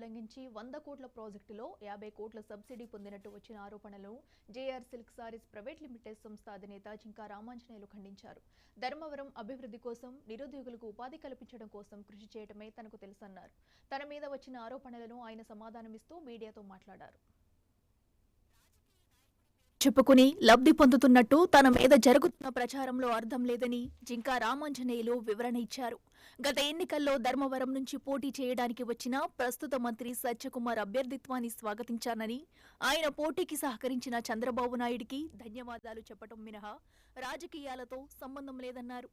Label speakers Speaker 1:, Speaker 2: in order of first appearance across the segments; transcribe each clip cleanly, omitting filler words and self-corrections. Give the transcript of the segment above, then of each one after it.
Speaker 1: ఉల్లంఘించి 100 కోట్ల ప్రాజెక్టులో 50 కోట్ల సబ్సిడీ పొందినట్టు వచ్చిన ఆరోపణలను JR silk sarees private limited సంస్థ అధినేత జింకా రామాంజనేయులు ఖండించారు. ధర్మవరం అభివృద్ధి కోసం, నిరుద్యోగులకు ఉపాధి కల్పించడం కోసం కృషి చేయడమే తనకు తెలుసన్నారు. తన మీద వచ్చిన ఆరోపణలను ఆయన సమాధానమిస్తూ మీడియాతో మాట్లాడారు. చెప్పుకుని లబ్ధి పొందుతున్నట్టు తన మీద జరుగుతున్న ప్రచారంలో అర్థం లేదని జింకా రామాంజనేయులు వివరణ ఇచ్చారు. గత ఎన్నికల్లో ధర్మవరం నుంచి పోటీ చేయడానికి వచ్చిన ప్రస్తుత మంత్రి సత్యకుమార్ అభ్యర్థిత్వాన్ని స్వాగతించానని, ఆయన పోటీకి సహకరించిన చంద్రబాబు నాయుడికి ధన్యవాదాలు చెప్పడం మినహా రాజకీయాలతో సంబంధం లేదన్నారు.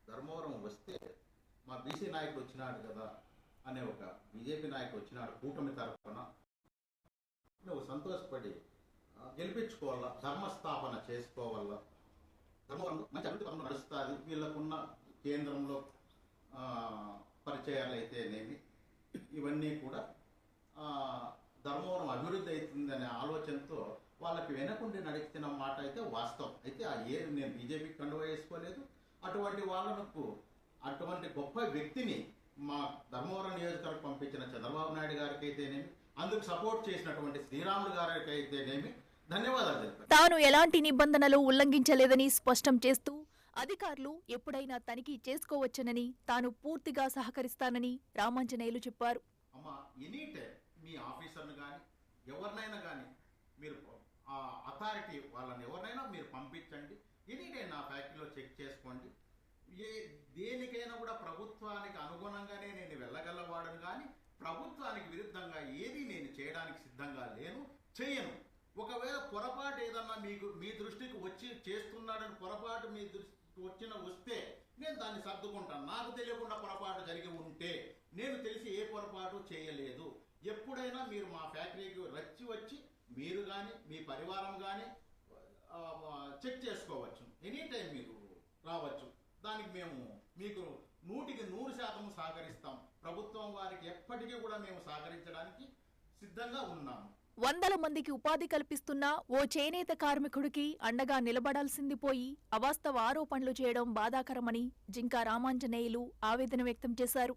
Speaker 2: ధర్మవరం వస్తే మా బీసీ నాయకుడు వచ్చినాడు కదా అనే ఒక బీజేపీ నాయకుడు వచ్చినాడు కూటమి తరఫున నువ్వు సంతోషపడి గెలిపించుకోవాలా, ధర్మస్థాపన చేసుకోవాలా, ధర్మవరం మంచి అభివృద్ధి పనులు నడుస్తుంది, వీళ్ళకున్న కేంద్రంలో పరిచయాలు అయితేనేమి ఇవన్నీ కూడా ధర్మవరం అభివృద్ధి అవుతుందనే ఆలోచనతో వాళ్ళకి వెనకుండి నడిచిన మాట అయితే వాస్తవం. అయితే నేను బీజేపీకి కండువా వేసుకోలేదు. అటువంటి వాళ్ళకు అటువంటి గొప్ప వ్యక్తిని మా ధర్మవరం నియోజకవర్గం పంపించిన చంద్రబాబు నాయుడు గారికి అయితేనేమి, అందుకు సపోర్ట్ చేసినటువంటి శ్రీరాములు గారికి అయితేనేమి ధన్యవాదాలు తెలిపారు.
Speaker 1: తాను ఎలాంటి నిబంధనలు ఉల్లంఘించలేదని స్పష్టం చేస్తూ అధికారులు ఎప్పుడైనా తనిఖీ చేసుకోవచ్చనని, తాను పూర్తిగా సహకరిస్తానని రామాంజనేయులు చెప్పారు.
Speaker 2: అమ్మా, ఎనీ టైం మీ ఆఫీసర్ను కానీ ఎవరినైనా కానీ మీరు అథారిటీ వాళ్ళని ఎవరినైనా మీరు పంపించండి. ఎనీ టైం నా ఫ్యాక్టరీలో చెక్ చేసుకోండి. దేనికైనా కూడా ప్రభుత్వానికి అనుగుణంగానే నేను వెళ్ళగలవాడను, కానీ ప్రభుత్వానికి విరుద్ధంగా ఏది నేను చేయడానికి సిద్ధంగా లేను, చేయను. ఒకవేళ పొరపాటు ఏదన్నా మీ దృష్టికి వచ్చి చేస్తున్నాడని పొరపాటు మీ దృష్టికి వస్తే నేను దాన్ని సర్దుకుంటాను. నాకు తెలియకుండా పొరపాటు జరిగి ఉంటే, నేను తెలిసి ఏ పొరపాటు చేయలేదు. ఎప్పుడైనా మీరు మా ఫ్యాక్టరీకి వచ్చి మీరు కానీ మీ పరివారం కానీ చెక్ చేసుకోవచ్చు. ఎనీ టైం మీరు రావచ్చు. దానికి మేము మీకు 100% సహకరిస్తాం. ప్రభుత్వం వారికి ఎప్పటికీ కూడా మేము సహకరించడానికి సిద్ధంగా ఉన్నాము.
Speaker 1: వందల మందికి ఉపాధి కల్పిస్తున్న ఓ చేనేత కార్మికుడికి అండగా నిలబడాల్సింది పోయి అవాస్తవ ఆరోపణలు చేయడం బాధాకరమని జింకా రామాంజనేయులు ఆవేదన వ్యక్తం చేశారు.